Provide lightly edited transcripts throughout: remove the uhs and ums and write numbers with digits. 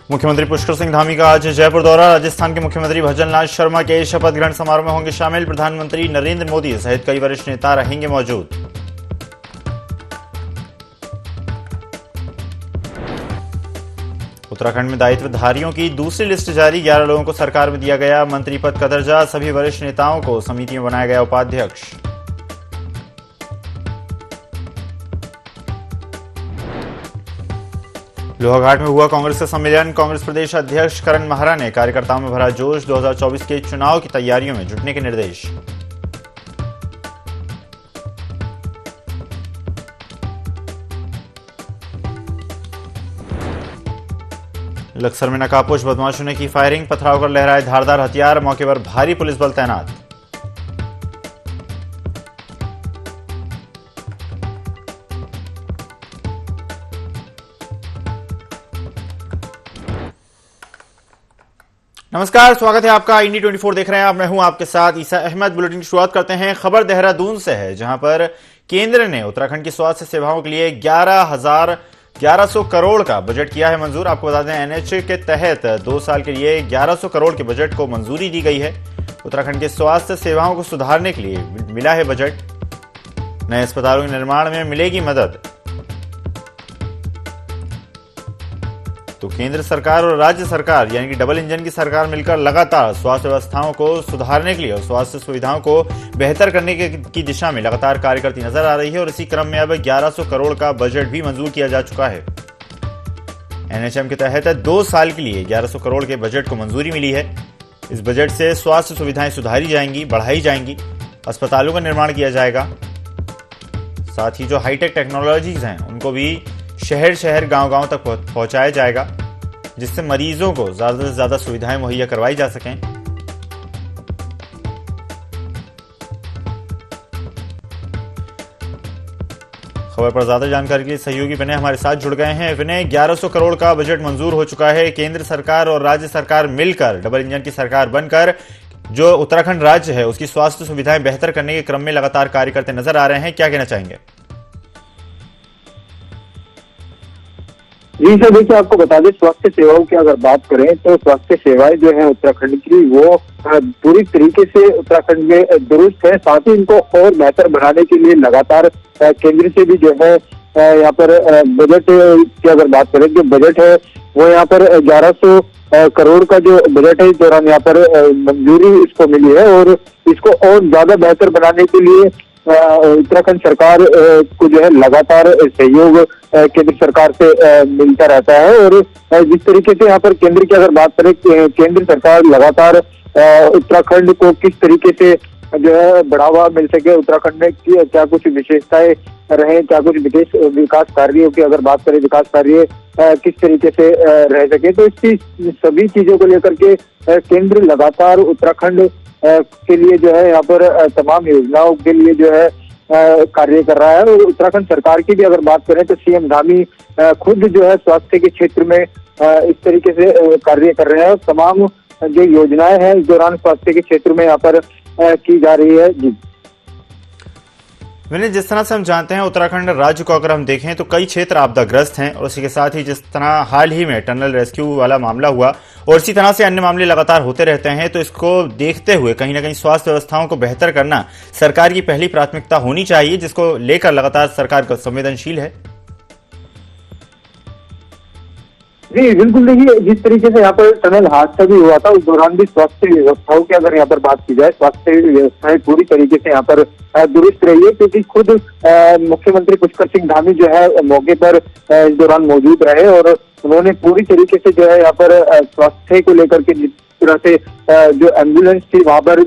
मुख्यमंत्री पुष्कर सिंह धामी का आज जयपुर दौरा। राजस्थान के मुख्यमंत्री भजन लाल शर्मा के शपथ ग्रहण समारोह में होंगे शामिल। प्रधानमंत्री नरेंद्र मोदी सहित कई वरिष्ठ नेता रहेंगे मौजूद। उत्तराखंड में दायित्वधारियों की दूसरी लिस्ट जारी। 11 लोगों को सरकार में दिया गया मंत्री पद का दर्जा। सभी वरिष्ठ नेताओं को समिति में बनाया गया उपाध्यक्ष। लोहाघाट में हुआ कांग्रेस का सम्मेलन। कांग्रेस प्रदेश अध्यक्ष करण माहरा ने कार्यकर्ताओं में भरा जोश। 2024 के चुनाव की तैयारियों में जुटने के निर्देश। लक्सर में नकाबपोश बदमाशों ने की फायरिंग। पथराव कर लहराए धारदार हथियार। मौके पर भारी पुलिस बल तैनात। नमस्कार, स्वागत है आपका। इंडी 24 देख रहे हैं आप। मैं हूं आपके साथ ईसा अहमद। बुलेटिन की शुरुआत करते हैं। खबर देहरादून से है, जहां पर केंद्र ने उत्तराखंड की स्वास्थ्य सेवाओं के लिए 1100 करोड़ का बजट किया है मंजूर। आपको बता दें, एनएचए के तहत 2 साल के लिए 1100 करोड़ के बजट को मंजूरी दी गई है। उत्तराखंड के स्वास्थ्य सेवाओं को सुधारने के लिए मिला है बजट। नए अस्पतालों के निर्माण में मिलेगी मदद। तो केंद्र सरकार और राज्य सरकार यानी कि डबल इंजन की सरकार मिलकर लगातार स्वास्थ्य व्यवस्थाओं को सुधारने के लिए और स्वास्थ्य सुविधाओं को बेहतर करने की दिशा में लगातार कार्य करती नजर आ रही है। और इसी क्रम में अब 1100 करोड़ का बजट भी मंजूर किया जा चुका है। एनएचएम के तहत 2 साल के लिए 1100 करोड़ के बजट को मंजूरी मिली है। इस बजट से स्वास्थ्य सुविधाएं सुधारी जाएंगी, बढ़ाई जाएंगी, अस्पतालों का निर्माण किया जाएगा। साथ ही जो हाईटेक टेक्नोलॉजीज हैं उनको भी शहर शहर गांव-गांव तक पहुंचाया जाएगा, जिससे मरीजों को ज्यादा से ज्यादा सुविधाएं मुहैया करवाई जा सकें। खबर पर ज्यादा जानकारी के लिए सहयोगी विनय हमारे साथ जुड़ गए हैं। विनय, 1100 करोड़ का बजट मंजूर हो चुका है। केंद्र सरकार और राज्य सरकार मिलकर डबल इंजन की सरकार बनकर जो उत्तराखंड राज्य है उसकी स्वास्थ्य सुविधाएं बेहतर करने के क्रम में लगातार कार्य करते नजर आ रहे हैं। क्या कहना चाहेंगे? जी सर, देखिए आपको बता दें, स्वास्थ्य सेवाओं की अगर बात करें तो स्वास्थ्य सेवाएं जो है उत्तराखंड की वो पूरी तरीके से उत्तराखंड में दुरुस्त है। साथ ही इनको और बेहतर बनाने के लिए लगातार केंद्र से भी जो है यहाँ पर बजट की अगर बात करें, जो बजट है वो यहाँ पर 1100 करोड़ का जो बजट है इस दौरान यहाँ पर मंजूरी इसको मिली है। और इसको और ज्यादा बेहतर बनाने के लिए उत्तराखंड सरकार को जो है लगातार सहयोग केंद्र सरकार से मिलता रहता है। और जिस तरीके से यहाँ पर केंद्र की अगर बात करें, केंद्र सरकार लगातार उत्तराखंड को किस तरीके से जो है बढ़ावा मिल सके, उत्तराखंड में क्या कुछ विशेषताएं रहे, क्या कुछ विकास कार्यों की अगर बात करें, विकास कार्य किस तरीके से रह सके, तो इस सभी चीजों को लेकर के केंद्र लगातार उत्तराखंड के लिए जो है यहाँ पर तमाम योजनाओं के लिए जो है कार्य कर रहा है। और उत्तराखंड सरकार की भी अगर बात करें तो सीएम धामी खुद जो है स्वास्थ्य के क्षेत्र में इस तरीके से कार्य कर रहे हैं। और तमाम जो योजनाएं हैं इस दौरान स्वास्थ्य के क्षेत्र में यहाँ पर की जा रही है। जी विनय, जिस तरह से हम जानते हैं उत्तराखंड राज्य को अगर हम देखें तो कई क्षेत्र आपदाग्रस्त हैं। और उसी के साथ ही जिस तरह हाल ही में टनल रेस्क्यू वाला मामला हुआ और इसी तरह से अन्य मामले लगातार होते रहते हैं, तो इसको देखते हुए कहीं ना कहीं स्वास्थ्य व्यवस्थाओं को बेहतर करना सरकार की पहली प्राथमिकता होनी चाहिए, जिसको लेकर लगातार सरकार संवेदनशील है। जी बिल्कुल, देखिए जिस तरीके से यहाँ पर टनल हादसा भी हुआ था उस दौरान भी स्वास्थ्य व्यवस्थाओं की अगर यहाँ पर बात की जाए, स्वास्थ्य व्यवस्थाएं पूरी तरीके से यहाँ पर दुरुस्त रही है। क्योंकि खुद मुख्यमंत्री पुष्कर सिंह धामी जो है मौके पर इस दौरान मौजूद रहे और उन्होंने पूरी तरीके से जो है यहाँ पर स्वास्थ्य को लेकर के जिस तरह से जो एम्बुलेंस थी वहाँ पर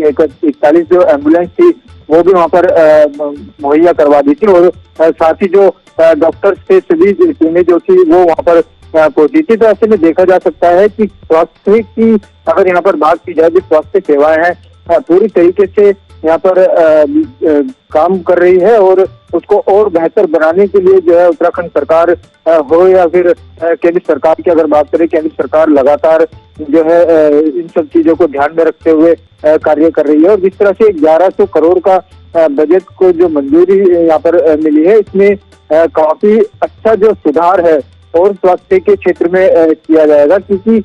41 जो एम्बुलेंस थी वो भी वहाँ पर मुहैया करवा दी थी। और साथ ही जो डॉक्टर्स थे, सभी टीमें जो थी वो वहाँ पर पहुंची थी। तो ऐसे में देखा जा सकता है कि स्वास्थ्य की अगर यहाँ पर बात की जाए, जो स्वास्थ्य सेवाएं हैं पूरी तरीके से यहाँ पर काम कर रही है। और उसको और बेहतर बनाने के लिए जो है उत्तराखंड सरकार हो या फिर केंद्र सरकार की अगर बात करें, केंद्र सरकार लगातार जो है इन सब चीजों को ध्यान में रखते हुए कार्य कर रही है। और जिस तरह से 1100 करोड़ का बजट को जो मंजूरी यहाँ पर मिली है, इसमें काफी अच्छा जो सुधार है और स्वास्थ्य के क्षेत्र में किया जाएगा, क्योंकि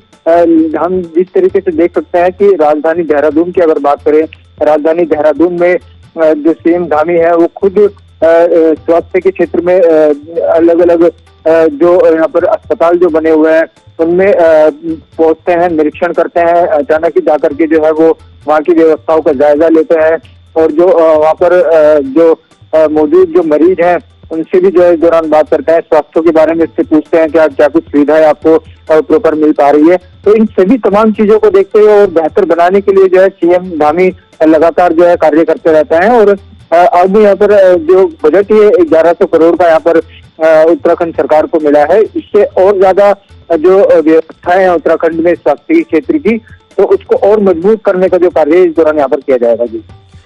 हम जिस तरीके से देख सकते हैं कि राजधानी देहरादून की अगर बात करें, राजधानी देहरादून में जो सीएम धामी है वो खुद स्वास्थ्य के क्षेत्र में अलग अलग जो यहाँ पर अस्पताल जो बने हुए हैं उनमें पहुंचते हैं, निरीक्षण करते हैं, अचानक ही जाकर के जो है वो वहाँ की व्यवस्थाओं का जायजा लेते हैं और जो वहाँ पर जो मौजूद जो मरीज हैं उनसे भी जो है इस दौरान बात करते हैं, स्वास्थ्य के बारे में इससे पूछते हैं कि क्या कुछ सुविधाएं आपको प्रॉपर मिल पा रही है। तो इन सभी तमाम चीजों को देखते हुए और बेहतर बनाने के लिए जो है सीएम धामी लगातार जो है कार्य करते रहते हैं। और अब यहाँ पर जो बजट ये 1100 करोड़ का यहाँ पर उत्तराखंड सरकार को मिला है, इससे और ज्यादा जो व्यवस्थाएं है उत्तराखंड में स्वास्थ्य क्षेत्र की, तो उसको और मजबूत करने का जो कार्य इस दौरान यहाँ पर किया जाएगा।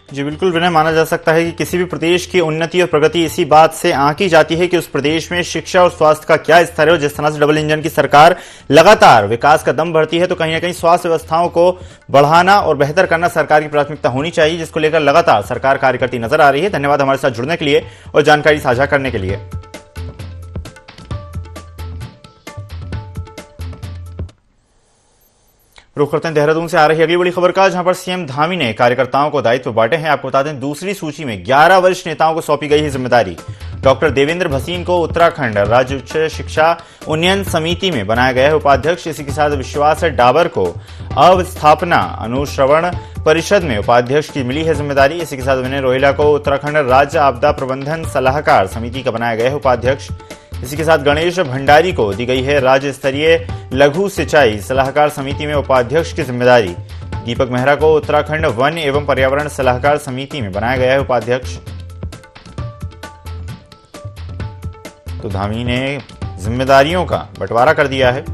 जी बिल्कुल विनय, माना जा सकता है कि किसी भी प्रदेश की उन्नति और प्रगति इसी बात से आंकी जाती है कि उस प्रदेश में शिक्षा और स्वास्थ्य का क्या स्तर है। और जिस तरह से डबल इंजन की सरकार लगातार विकास का दम भरती है, तो कहीं ना कहीं स्वास्थ्य व्यवस्थाओं को बढ़ाना और बेहतर करना सरकार की प्राथमिकता होनी चाहिए, जिसको लेकर लगातार सरकार कार्य करती नजर आ रही है। धन्यवाद हमारे साथ जुड़ने के लिए और जानकारी साझा करने के लिए। रुख करते हैं देहरादून से आ रही अगली बड़ी खबर का, जहां पर सीएम धामी ने कार्यकर्ताओं को दायित्व बांटे हैं। आपको बता दें, दूसरी सूची में 11 वरिष्ठ नेताओं को सौंपी गई है जिम्मेदारी। डॉक्टर देवेंद्र भसीन को उत्तराखंड राज्य उच्च शिक्षा उन्नयन समिति में बनाया गया है उपाध्यक्ष। इसी के साथ विश्वास डाबर को अवस्थापना अनुश्रवण परिषद में उपाध्यक्ष की मिली है जिम्मेदारी। इसी के साथ विनय रोहिला को उत्तराखंड राज्य आपदा प्रबंधन सलाहकार समिति का बनाया गया है उपाध्यक्ष। इसी के साथ गणेश भंडारी को दी गई है राज्य स्तरीय लघु सिंचाई सलाहकार समिति में उपाध्यक्ष की जिम्मेदारी। दीपक मेहरा को उत्तराखंड वन एवं पर्यावरण सलाहकार समिति में बनाया गया है उपाध्यक्ष। तो धामी ने जिम्मेदारियों का बंटवारा कर दिया है।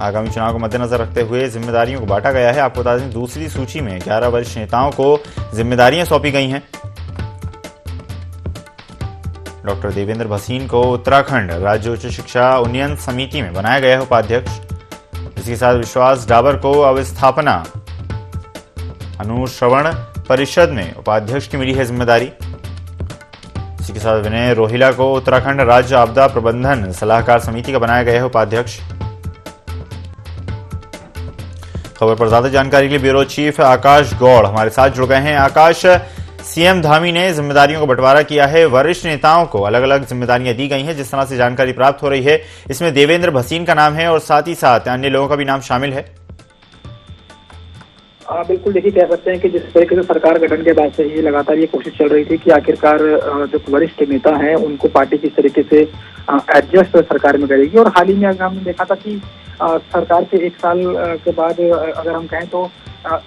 आगामी चुनाव को मद्देनजर रखते हुए जिम्मेदारियों को बांटा गया है। आपको बता दें, दूसरी सूची में 11 वरिष्ठ नेताओं को जिम्मेदारियां सौंपी गई हैं। डॉक्टर देवेंद्र भसीन को उत्तराखंड राज्य उच्च शिक्षा उन्नयन समिति में बनाया गया है उपाध्यक्ष। इसके साथ विश्वास डाबर को अवस्थापना अनुश्रवण परिषद में उपाध्यक्ष की मिली है जिम्मेदारी। इसी के साथ विनय रोहिला को उत्तराखंड राज्य आपदा प्रबंधन सलाहकार समिति का बनाया गया है उपाध्यक्ष। खबर पर ज्यादा जानकारी के लिए ब्यूरो चीफ आकाश गौड़ हमारे साथ जुड़ गए हैं। आकाश, सीएम धामी ने जिम्मेदारियों का बंटवारा किया है, वरिष्ठ नेताओं को अलग अलग जिम्मेदारियां दी गई हैं। जिस तरह से जानकारी प्राप्त हो रही है, इसमें देवेंद्र भसीन का नाम है और साथ ही साथ अन्य लोगों का भी नाम शामिल है। बिल्कुल, देखिए कह सकते हैं कि जिस तरीके से सरकार गठन के बाद से ही लगातार ये कोशिश चल रही थी कि आखिरकार जो वरिष्ठ नेता हैं उनको पार्टी किस तरीके से एडजस्ट सरकार में करेगी। और हाल ही में हमने देखा था कि सरकार के 1 साल के बाद अगर हम कहें तो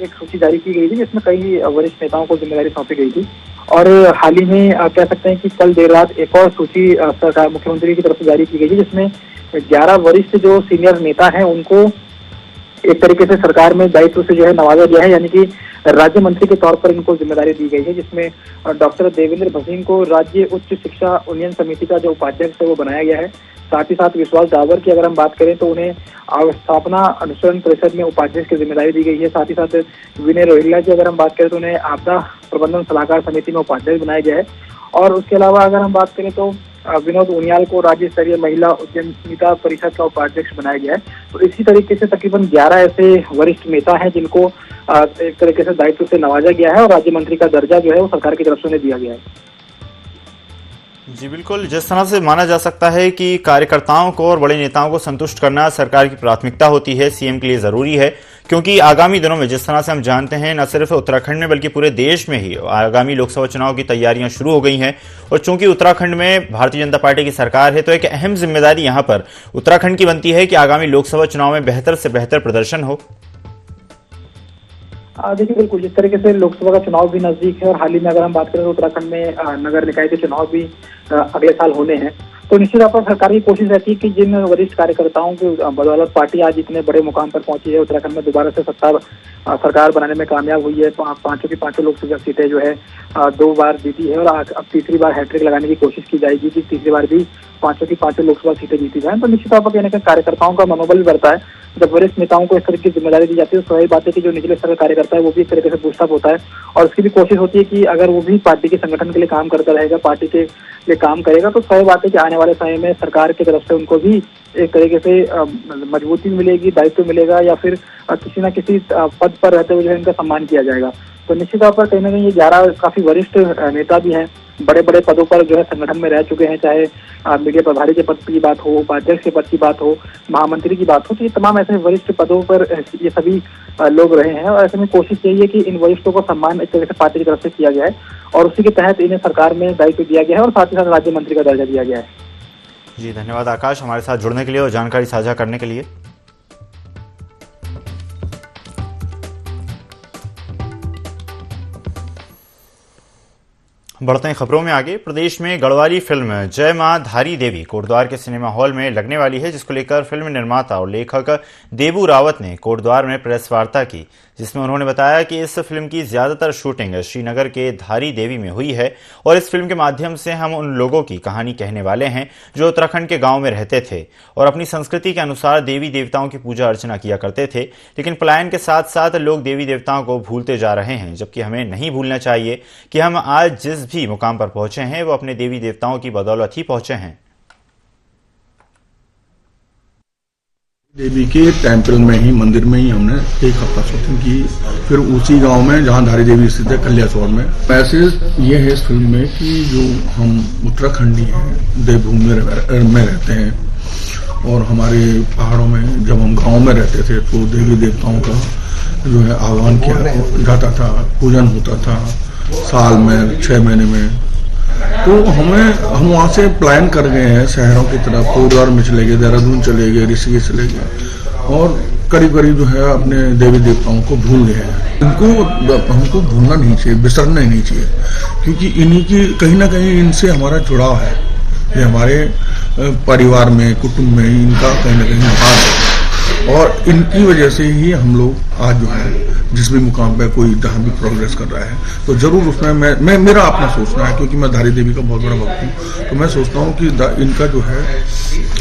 एक सूची जारी की गई थी जिसमें कई वरिष्ठ नेताओं को जिम्मेदारी सौंपी गई थी। और हाल ही में कह सकते हैं कि कल देर रात एक और सूची सरकार मुख्यमंत्री की तरफ से जारी की गई थी, जिसमें 11 वरिष्ठ जो सीनियर नेता हैं उनको एक तरीके से सरकार में दायित्व से जो है नवाजा गया है, यानी कि राज्य मंत्री के तौर पर इनको जिम्मेदारी दी गई है। जिसमें डॉक्टर देवेंद्र भसीन को राज्य उच्च शिक्षा उन्नयन समिति का जो उपाध्यक्ष है वो बनाया गया है। साथ ही साथ विश्वास डाबर की अगर हम बात करें तो उन्हें अवस्थापना अनुसरण परिषद में उपाध्यक्ष की जिम्मेदारी दी गई है। साथ ही साथ विनय रोहिला की अगर हम बात करें तो उन्हें आपदा प्रबंधन सलाहकार समिति में उपाध्यक्ष बनाया गया है। और उसके अलावा अगर हम बात करें तो विनोद उनियाल को राज्य स्तरीय महिला उद्यमिता परिषद का उपाध्यक्ष बनाया गया है। तो इसी तरीके से तकरीबन 11 ऐसे वरिष्ठ नेता हैं जिनको एक तरीके से दायित्व से नवाजा गया है और राज्य मंत्री का दर्जा जो है वो सरकार की तरफ से उन्हें दिया गया है। जी बिल्कुल, जिस तरह से माना जा सकता है कि कार्यकर्ताओं को और बड़े नेताओं को संतुष्ट करना सरकार की प्राथमिकता होती है, सीएम के लिए जरूरी है, क्योंकि आगामी दिनों में जिस तरह से हम जानते हैं न सिर्फ उत्तराखंड में बल्कि पूरे देश में ही आगामी लोकसभा चुनाव की तैयारियां शुरू हो गई हैं। और चूंकि उत्तराखंड में भारतीय जनता पार्टी की सरकार है, तो एक अहम जिम्मेदारी यहां पर उत्तराखंड की बनती है कि आगामी लोकसभा चुनाव में बेहतर से बेहतर प्रदर्शन हो। देखिए बिल्कुल, जिस तरीके से लोकसभा का चुनाव भी नजदीक है और हाल ही में अगर हम बात करें तो उत्तराखंड में नगर निकाय के चुनाव भी अगले साल होने हैं, तो निश्चित तौर पर सरकार की कोशिश रहती है कि जिन वरिष्ठ कार्यकर्ताओं की बदौलत पार्टी आज इतने बड़े मुकाम पर पहुंची है, उत्तराखंड में दोबारा से सरकार बनाने में कामयाब हुई है। पांचों की पांचों लोकसभा सीटें जो है 2 बार जीती है और अब तीसरी बार हैट्रिक लगाने की कोशिश की जाएगी कि तीसरी बार भी पांचों की पांचों लोकसभा सीटें जीती जाए। तो निश्चित तौर पर कहने का कार्यकर्ताओं का मनोबल भी बढ़ता है। जब वरिष्ठ नेताओं को इस तरह की जिम्मेदारी दी जाती है तो सही बात है कि जो निचले स्तर का कार्यकर्ता है वो भी एक तरीके से बूस्टअप होता है और उसकी भी कोशिश होती है कि अगर वो भी पार्टी के संगठन के लिए काम करता रहेगा, पार्टी के लिए काम करेगा तो सही बात है कि आने वाले समय में सरकार की तरफ से उनको भी एक तरीके से मजबूती मिलेगी, दायित्व मिलेगा या फिर किसी न किसी पद पर रहते हुए जो है इनका सम्मान किया जाएगा। तो निश्चित तौर पर कहीं ना कहीं ये 11 काफी वरिष्ठ नेता भी हैं, बड़े बड़े पदों पर जो है संगठन में रह चुके हैं, चाहे मीडिया प्रभारी के पद की बात हो, उपाध्यक्ष के पद की बात हो, महामंत्री की बात हो, तो ये तमाम ऐसे वरिष्ठ पदों पर ये सभी लोग रहे हैं और ऐसे में कोशिश यही है कि इन वरिष्ठों को सम्मान एक तरह से पार्टी की तरफ से किया गया है और उसी के तहत इन्हें सरकार में दायित्व दिया गया है और साथ ही साथ राज्य मंत्री का दर्जा दिया गया है। जी धन्यवाद आकाश, हमारे साथ जुड़ने के लिए और जानकारी साझा करने के लिए। बढ़ते हैं खबरों में आगे। प्रदेश में गढ़वाली फिल्म जय मां धारी देवी कोटद्वार के सिनेमा हॉल में लगने वाली है, जिसको लेकर फिल्म निर्माता और लेखक देबू रावत ने कोटद्वार में प्रेस वार्ता की, जिसमें उन्होंने बताया कि इस फिल्म की ज्यादातर शूटिंग श्रीनगर के धारी देवी में हुई है और इस फिल्म के माध्यम से हम उन लोगों की कहानी कहने वाले हैं जो उत्तराखंड के गांव में रहते थे और अपनी संस्कृति के अनुसार देवी देवताओं की पूजा अर्चना किया करते थे, लेकिन पलायन के साथ साथ लोग देवी देवताओं को भूलते जा रहे हैं, जबकि हमें नहीं भूलना चाहिए कि हम आज जिस भी मुकाम पर पहुंचे हैं वो अपने देवी देवताओं की बदौलत ही पहुंचे हैं। देवी के टेम्पल में ही, मंदिर में ही हमने एक हफ्ता शूटिंग की, फिर उसी गांव में जहां धारी देवी स्थित है कल्यासौर में। मैसेज ये है इस फिल्म में कि जो हम उत्तराखंडी हैं, देवभूमि में रहते हैं और हमारे पहाड़ों में जब हम गांव में रहते थे तो देवी देवताओं का जो है आह्वान किया जाता था, पूजन होता था साल में 6 महीने में। तो हम वहाँ से प्लान कर गए हैं शहरों की तरफ, कोटद्वार में चले गए, देहरादून चले गए, ऋषिकेश चले गए और करीब करीब जो है अपने देवी देवताओं को भूल गए हैं। इनको हमको भूलना नहीं चाहिए, बिसरना ही नहीं चाहिए, क्योंकि इन्हीं की कहीं ना कहीं इनसे हमारा जुड़ाव है। ये हमारे परिवार में, कुटुंब में इनका कहीं ना कहीं हाथ है और इनकी वजह से ही हम लोग आज जो है जिस भी मुकाम पे कोई जहाँ भी प्रोग्रेस कर रहा है तो जरूर उसमें मैं मेरा अपना सोचना है, क्योंकि मैं धारी देवी का बहुत बड़ा भक्त हूँ, तो मैं सोचता हूँ कि इनका जो है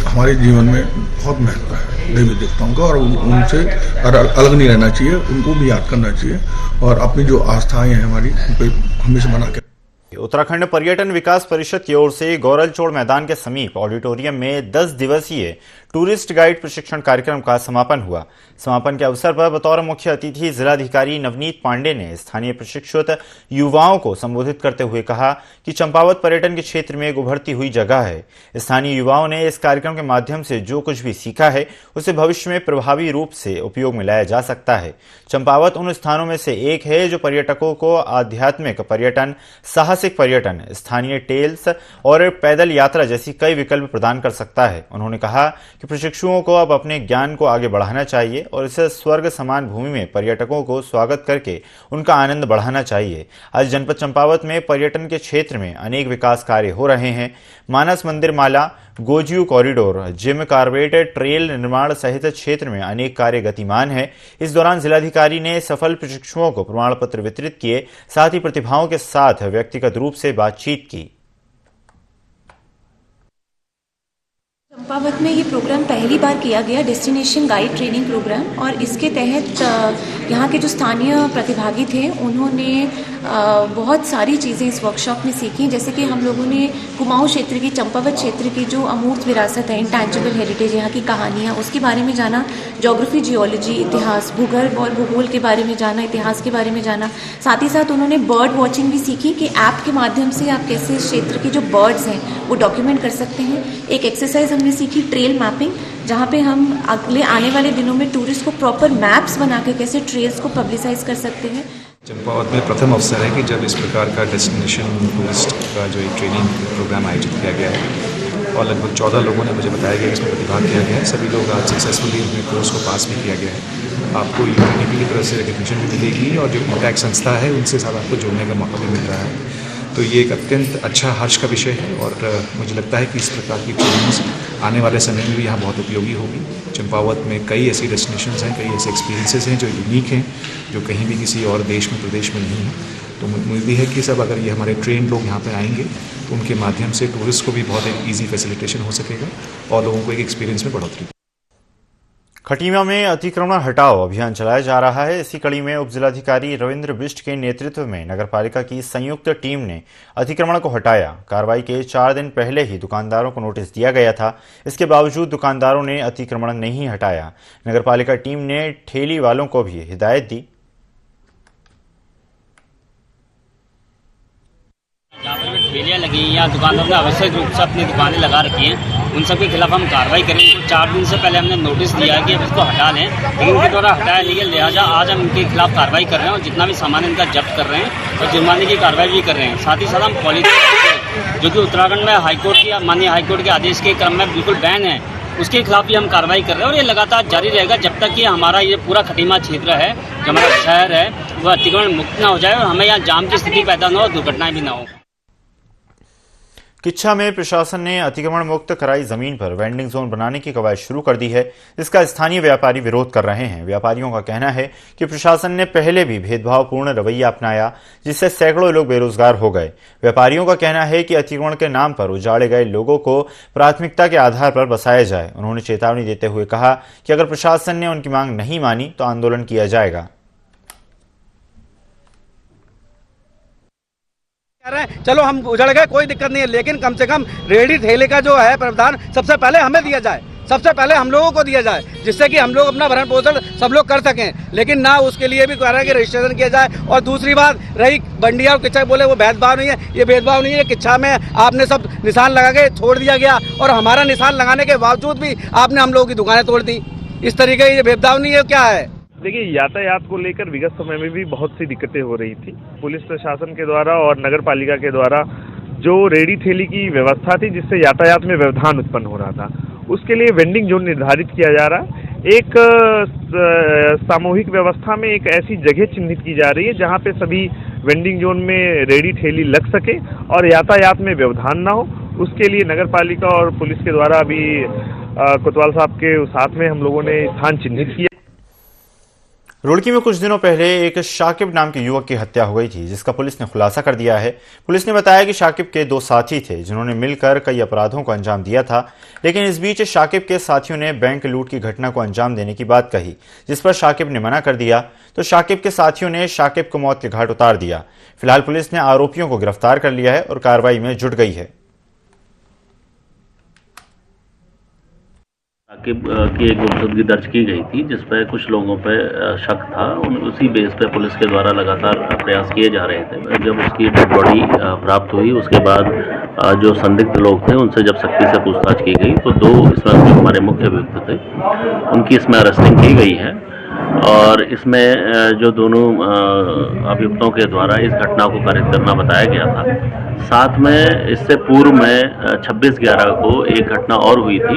हमारे जीवन में बहुत महत्व है देवी देवताओं का और उनसे अलग नहीं रहना चाहिए, उनको भी याद करना चाहिए और अपनी जो आस्थाएं हैं हमारी उन पर हमेशा बना के। उत्तराखंड पर्यटन विकास परिषद की ओर से गौरलचोड़ मैदान के समीप ऑडिटोरियम में 10 दिवसीय टूरिस्ट गाइड प्रशिक्षण कार्यक्रम का समापन हुआ। समापन के अवसर पर बतौर मुख्य अतिथि जिलाधिकारी नवनीत पांडे ने स्थानीय प्रशिक्षित युवाओं को संबोधित करते हुए कहा कि चंपावत पर्यटन के क्षेत्र में एक उभरती हुई जगह है। स्थानीय युवाओं ने इस कार्यक्रम के माध्यम से जो कुछ भी सीखा है उसे भविष्य में प्रभावी रूप से उपयोग में लाया जा सकता है। चंपावत उन स्थानों में से एक है जो पर्यटकों को आध्यात्मिक पर्यटन, साहसिक पर्यटन, स्थानीय टेल्स और पैदल यात्रा जैसी कई विकल्प प्रदान कर सकता है। उन्होंने कहा कि प्रशिक्षुओं को अब अपने ज्ञान को आगे बढ़ाना चाहिए और इस स्वर्ग समान भूमि में पर्यटकों को स्वागत करके उनका आनंद बढ़ाना चाहिए। आज जनपद चंपावत में पर्यटन के क्षेत्र में अनेक विकास कार्य हो रहे हैं। मानस मंदिर माला, गोजियू कॉरिडोर, जिम कार्बेट ट्रेल निर्माण सहित क्षेत्र में अनेक कार्य गतिमान है। इस दौरान जिलाधिकारी ने सफल प्रशिक्षुओं को प्रमाण पत्र वितरित किए, साथ ही प्रतिभाओं के साथ व्यक्तिगत रूप से बातचीत की। चंपावत में ये प्रोग्राम पहली बार किया गया, डेस्टिनेशन गाइड ट्रेनिंग प्रोग्राम, और इसके तहत यहाँ के जो स्थानीय प्रतिभागी थे उन्होंने बहुत सारी चीज़ें इस वर्कशॉप में सीखी, जैसे कि हम लोगों ने कुमाऊं क्षेत्र की, चंपावत क्षेत्र की जो अमूर्त विरासत है, इंटैंजिबल हेरिटेज, यहाँ की कहानियाँ, उसके बारे में जाना, ज्योग्राफी, जियोलॉजी, इतिहास, भूगोल और भूगोल के बारे में जाना, इतिहास के बारे में जाना। साथ ही साथ उन्होंने बर्ड वॉचिंग भी सीखी कि ऐप के माध्यम से आप कैसे इस क्षेत्र के जो बर्ड्स हैं वो डॉक्यूमेंट कर सकते हैं। एक एक्सरसाइज हमने सीखी ट्रेल मैपिंग, जहाँ पे हम अगले आने वाले दिनों में टूरिस्ट को प्रॉपर मैप्स बना के कैसे ट्रेल्स को पब्लिसाइज कर सकते हैं। चंपावत में प्रथम अवसर है कि जब इस प्रकार का डेस्टिनेशन टूरिस्ट का जो एक ट्रेनिंग प्रोग्राम आयोजित किया गया है और लगभग 14 लोगों ने मुझे बताया गया इसमें प्रतिभाग किया गया है। सभी लोग आज सक्सेसफुली अपने कोर्स को पास भी किया गया है। आपको यूनिटी की तरफ से रिकग्निशन भी मिलेगी और जो इंटैक्ट संस्था है उनसे साथ आपको जुड़ने का मौका भी मिल रहा है। तो ये एक अत्यंत अच्छा हर्ष का विषय है और मुझे लगता है कि इस प्रकार की ट्रेनिंग्स आने वाले समय में भी यहाँ बहुत उपयोगी होगी। चंपावत में कई ऐसी डेस्टिनेशंस हैं, कई ऐसे एक्सपीरियंसेस हैं जो यूनिक हैं, जो कहीं भी किसी और देश में, प्रदेश में नहीं है। तो उम्मीद है कि सब अगर ये हमारे ट्रेन लोग यहाँ पर आएंगे तो उनके माध्यम से टूरिस्ट को भी बहुत एक ईजी फैसिलिटेशन हो सकेगा और लोगों को एक एक्सपीरियंस में बढ़ोतरी। खटीमा में अतिक्रमण हटाओ अभियान चलाया जा रहा है। इसी कड़ी में उप जिलाधिकारी रविंद्र बिष्ट के नेतृत्व में नगरपालिका की संयुक्त टीम ने अतिक्रमण को हटाया। कार्रवाई के 4 दिन पहले ही दुकानदारों को नोटिस दिया गया था। इसके बावजूद दुकानदारों ने अतिक्रमण नहीं हटाया। नगरपालिका टीम ने ठेली वालों को भी हिदायत दी। जहाँ पर भी ठेलियाँ लगी हैं या दुकानदारों ने आवश्यक रूप से अपनी दुकानें लगा रखी हैं, उन सब के खिलाफ हम कार्रवाई करेंगे। तो 4 दिन से पहले हमने नोटिस दिया है कि अब इसको हटा लें, लेकिन उनके द्वारा हटाया नहीं है। लिहाजा आज हम इनके खिलाफ कार्रवाई कर रहे हैं और जितना भी सामान इनका जब्त कर रहे हैं और जुर्माने की कार्रवाई भी कर रहे हैं। साथ ही साथ हम पॉलीथिन जो कि उत्तराखंड में हाईकोर्ट की माननीय हाईकोर्ट के आदेश के क्रम में बिल्कुल बैन है, उसके खिलाफ भी हम कार्रवाई कर रहे हैं और ये लगातार जारी रहेगा जब तक कि हमारा ये पूरा खटीमा क्षेत्र है, जो हमारा शहर है, वह अतिक्रमण मुक्त न हो जाए और हमें यहाँ जाम की स्थिति पैदा न हो, दुर्घटनाएं भी न हो। किच्छा में प्रशासन ने अतिक्रमण मुक्त कराई जमीन पर वेंडिंग जोन बनाने की कवायद शुरू कर दी है, जिसका स्थानीय व्यापारी विरोध कर रहे हैं। व्यापारियों का कहना है कि प्रशासन ने पहले भी भेदभावपूर्ण रवैया अपनाया, जिससे सैकड़ों लोग बेरोजगार हो गए। व्यापारियों का कहना है कि अतिक्रमण के नाम पर उजाड़े गए लोगों को प्राथमिकता के आधार पर बसाया जाए। उन्होंने चेतावनी देते हुए कहा कि अगर प्रशासन ने उनकी मांग नहीं मानी तो आंदोलन किया जाएगा। चलो हम उजड़ गए, कोई दिक्कत नहीं है, लेकिन कम से कम रेहड़ी ठेले का जो है प्रावधान सबसे पहले हमें दिया जाए, सबसे पहले हम लोगों को दिया जाए, जिससे कि हम लोग अपना भरण पोषण सब लोग कर सकें। लेकिन ना उसके लिए भी कह रहा है कि रजिस्ट्रेशन किया जाए। और दूसरी बात रही बंडिया और किच्छा, बोले वो भेदभाव नहीं है, ये भेदभाव नहीं है। किच्छा में आपने सब निशान लगा के छोड़ दिया गया और हमारा निशान लगाने के बावजूद भी आपने हम लोगों की दुकानें तोड़ दी। इस तरीके ये भेदभाव नहीं है, क्या है? देखिए, यातायात को लेकर विगत समय में भी बहुत सी दिक्कतें हो रही थी। पुलिस प्रशासन के द्वारा और नगर पालिका के द्वारा जो रेहड़ी ठेली की व्यवस्था थी, जिससे यातायात में व्यवधान उत्पन्न हो रहा था, उसके लिए वेंडिंग जोन निर्धारित किया जा रहा है। एक सामूहिक व्यवस्था में एक ऐसी जगह चिन्हित की जा रही है जहां पे सभी वेंडिंग जोन में रेहड़ी ठेली लग सके और यातायात में व्यवधान ना हो। उसके लिए नगर पालिका और पुलिस के द्वारा अभी कोतवाल साहब के साथ में हम लोगों ने स्थान चिन्हित किया। रुड़की में कुछ दिनों पहले एक शाकिब नाम के युवक की हत्या हो गई थी, जिसका पुलिस ने खुलासा कर दिया है। पुलिस ने बताया कि शाकिब के 2 साथी थे जिन्होंने मिलकर कई अपराधों को अंजाम दिया था, लेकिन इस बीच शाकिब के साथियों ने बैंक लूट की घटना को अंजाम देने की बात कही, जिस पर शाकिब ने मना कर दिया तो शाकिब के साथियों ने शाकिब को मौत के घाट उतार दिया। फिलहाल पुलिस ने आरोपियों को गिरफ्तार कर लिया है और कार्रवाई में जुट गई है। शाकिब की एक गुमशुदगी दर्ज की गई थी, जिस पर कुछ लोगों पर शक था। उसी बेस पे पुलिस के द्वारा लगातार प्रयास किए जा रहे थे। जब उसकी डेड बॉडी प्राप्त हुई, उसके बाद जो संदिग्ध लोग थे उनसे जब सख्ती से पूछताछ की गई तो 2 इसमें जो हमारे मुख्य अभियुक्त थे उनकी इसमें अरेस्टिंग की गई है। और इसमें जो दोनों अभियुक्तों के द्वारा इस घटना को कारित करना बताया गया था। साथ में इससे पूर्व में 26/11 को एक घटना और हुई थी,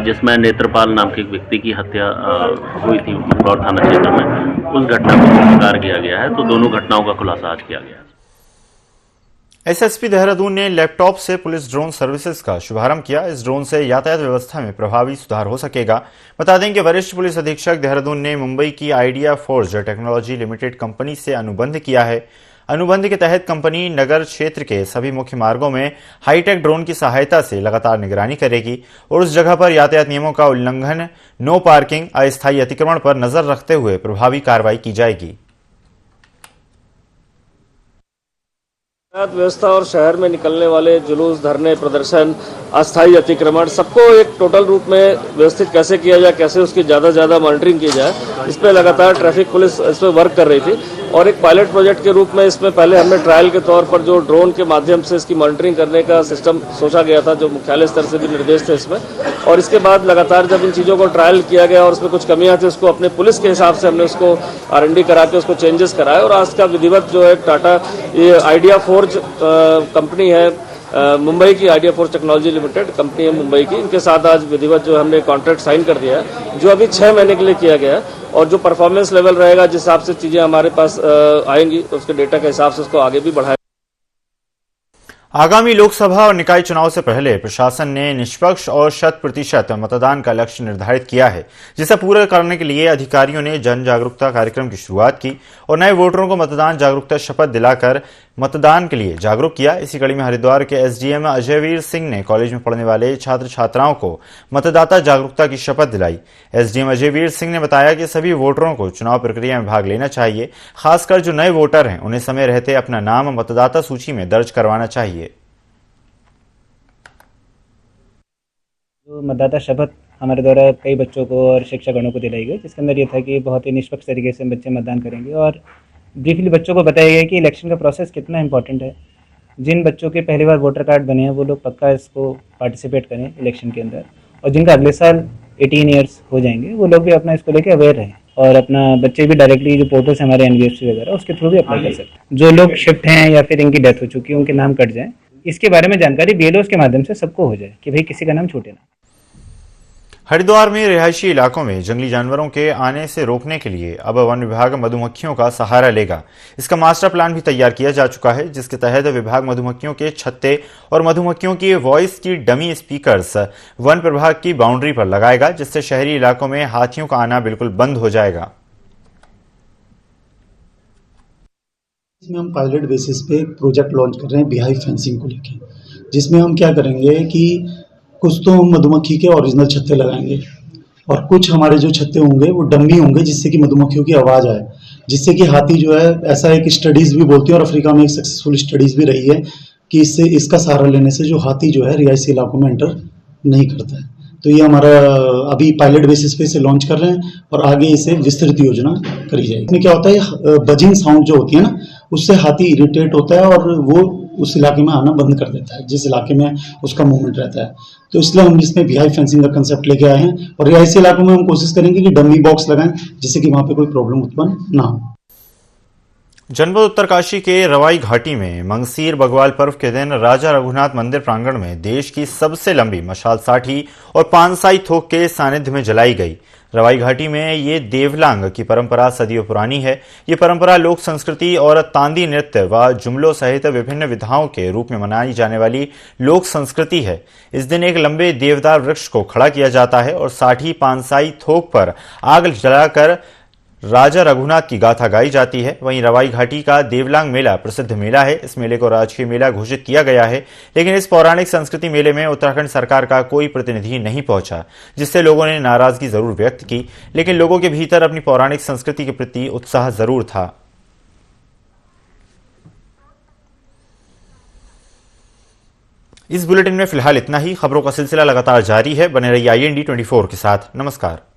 जिसमें नेत्रपाल नाम के एक व्यक्ति की हत्या हुई थी मंदसौर थाना क्षेत्र में। उस घटना को स्वीकार किया गया है, तो दोनों घटनाओं का खुलासा आज किया गया है। एसएसपी देहरादून ने लैपटॉप से पुलिस ड्रोन सर्विसेज का शुभारंभ किया। इस ड्रोन से यातायात व्यवस्था में प्रभावी सुधार हो सकेगा। बता दें कि वरिष्ठ पुलिस अधीक्षक देहरादून ने मुंबई की idea forge technology limited company से अनुबंध किया है। अनुबंध के तहत कंपनी नगर क्षेत्र के सभी मुख्य मार्गों में हाईटेक ड्रोन की सहायता से लगातार निगरानी करेगी और उस जगह पर यातायात नियमों का उल्लंघन, नो पार्किंग, अस्थायी अतिक्रमण पर नजर रखते हुए प्रभावी कार्रवाई की जाएगी। यातायात व्यवस्था और शहर में निकलने वाले जुलूस, धरने, प्रदर्शन, अस्थायी अतिक्रमण, सबको एक टोटल रूप में व्यवस्थित कैसे किया जाए, कैसे उसकी ज़्यादा से ज़्यादा मॉनिटरिंग की जाए, इस पर लगातार ट्रैफिक पुलिस इस पर वर्क कर रही थी। और एक पायलट प्रोजेक्ट के रूप में इसमें पहले हमने ट्रायल के तौर पर जो ड्रोन के माध्यम से इसकी मॉनिटरिंग करने का सिस्टम सोचा गया था, जो मुख्यालय स्तर से भी निर्देश थे इसमें। और इसके बाद लगातार जब इन चीज़ों को ट्रायल किया गया और उसमें कुछ कमियां थी, उसको अपने पुलिस के हिसाब से हमने उसको R&D करा के उसको चेंजेस कराए। और आज का विधिवत जो है टाटा ये आइडिया फोर्ज कंपनी है, मुंबई की idea forge technology limited company है मुंबई की, इनके साथ आज विधिवत जो हमने कॉन्ट्रैक्ट साइन कर दिया है, जो अभी 6 महीने के लिए किया गया है। और जो परफॉर्मेंस लेवल रहेगा, जिस हिसाब से चीज़ें हमारे पास आएंगी, उसके डेटा के हिसाब से उसको आगे भी बढ़ाया। आगामी लोकसभा और निकाय चुनाव से पहले प्रशासन ने निष्पक्ष और 100% मतदान का लक्ष्य निर्धारित किया है, जिसे पूरा करने के लिए अधिकारियों ने जन जागरूकता कार्यक्रम की शुरुआत की और नए वोटरों को मतदान जागरूकता शपथ दिलाकर मतदान के लिए जागरूक किया। इसी कड़ी में हरिद्वार के एसडीएम अजयवीर सिंह ने कॉलेज में पढ़ने वाले छात्र छात्राओं को मतदाता जागरूकता की शपथ दिलाई। एसडीएम अजयवीर सिंह ने बताया कि सभी वोटरों को चुनाव प्रक्रिया में भाग लेना चाहिए। खासकर जो नए वोटर हैं उन्हें समय रहते अपना नाम मतदाता सूची में दर्ज करवाना चाहिए। मतदाता शपथ हमारे द्वारा कई बच्चों को और शिक्षकगणों को दिलाई गई, जिसके अंदर ये था कि बहुत ही निष्पक्ष तरीके से बच्चे मतदान करेंगे और ब्रीफली बच्चों को बताया गया कि इलेक्शन का प्रोसेस कितना इंपॉर्टेंट है। जिन बच्चों के पहली बार वोटर कार्ड बने हैं वो लोग पक्का इसको पार्टिसिपेट करें इलेक्शन के अंदर, और जिनका अगले साल 18 ईयर्स हो जाएंगे वो लोग भी अपना इसको लेके अवेयर रहें और अपना बच्चे भी डायरेक्टली जो पोर्टल्स हमारे एनबीएफसी वगैरह उसके थ्रू भी अप्लाई कर सकते हैं। जो लोग शिफ्ट हैं या फिर इनकी डेथ हो चुकी है उनके नाम कट जाए, इसके बारे में जानकारी बीएलओ के माध्यम से सबको हो जाए कि भाई किसी का नाम छूटे ना। हरिद्वार में रिहायशी इलाकों में जंगली जानवरों के आने से रोकने के लिए अब वन विभाग मधुमक्खियों का सहारा लेगा। इसका मास्टर प्लान भी तैयार किया जा चुका है, जिसके तहत विभाग मधुमक्खियों के छत्ते और मधुमक्खियों की वॉइस की डमी स्पीकर्स वन प्रभाग की बाउंड्री पर लगाएगा, जिससे शहरी इलाकों में हाथियों का आना बिल्कुल बंद हो जाएगा। इसमें हम पायलट बेसिस पे एक प्रोजेक्ट लॉन्च कर रहे हैं बिहाइव फेंसिंग को लेके, जिसमें हम क्या करेंगे कि कुछ तो हम मधुमक्खी के ओरिजिनल छत्ते लगाएंगे और कुछ हमारे जो छत्ते होंगे वो डम्मी होंगे, जिससे कि मधुमक्खियों की आवाज़ आए, जिससे कि हाथी जो है, ऐसा एक स्टडीज़ भी बोलती है और अफ्रीका में एक सक्सेसफुल स्टडीज़ भी रही है कि इससे इसका सहारा लेने से जो हाथी जो है रिहायशी इलाकों में एंटर नहीं करता है। तो ये हमारा अभी पायलट बेसिस पे इसे लॉन्च कर रहे हैं और आगे इसे विस्तृत योजना करी जाएगी। इसमें क्या होता है, बजिंग साउंड जो होती है ना, उससे हाथी इरिटेट होता है और वो उस इलाके में आना बंद कर देता है जिस इलाके में उसका मूवमेंट रहता है। तो इसलिए हम इसमें बिहाइव फेंसिंग का कंसेप्ट लेके आए हैं और रिहायशी इलाकों में हम कोशिश करेंगे कि डमी बॉक्स लगाएं, जिससे कि वहां पे कोई प्रॉब्लम उत्पन्न ना हो। जनपद उत्तरकाशी के रवाई घाटी में मंगसीर बग्वाल पर्व के दिन राजा रघुनाथ मंदिर प्रांगण में देश की सबसे लंबी मशाल साठी और पानसाई थोक के सानिध्य में जलाई गई। रवाई घाटी में ये देवलांग की परंपरा सदियों पुरानी है। ये परंपरा लोक संस्कृति और तांदी नृत्य व जुमलों सहित विभिन्न विधाओं के रूप में मनाई जाने वाली लोक संस्कृति है। इस दिन एक लंबे देवदार वृक्ष को खड़ा किया जाता है और साठी पानसाई थोक पर आग जलाकर राजा रघुनाथ की गाथा गाई जाती है। वहीं रवाई घाटी का देवलांग मेला प्रसिद्ध मेला है। इस मेले को राजकीय मेला घोषित किया गया है, लेकिन इस पौराणिक संस्कृति मेले में उत्तराखंड सरकार का कोई प्रतिनिधि नहीं पहुंचा, जिससे लोगों ने नाराजगी जरूर व्यक्त की, लेकिन लोगों के भीतर अपनी पौराणिक संस्कृति के प्रति उत्साह जरूर था। इस बुलेटिन में फिलहाल इतना ही। खबरों का सिलसिला लगातार जारी है। बने रहिए IND 24 के साथ। नमस्कार।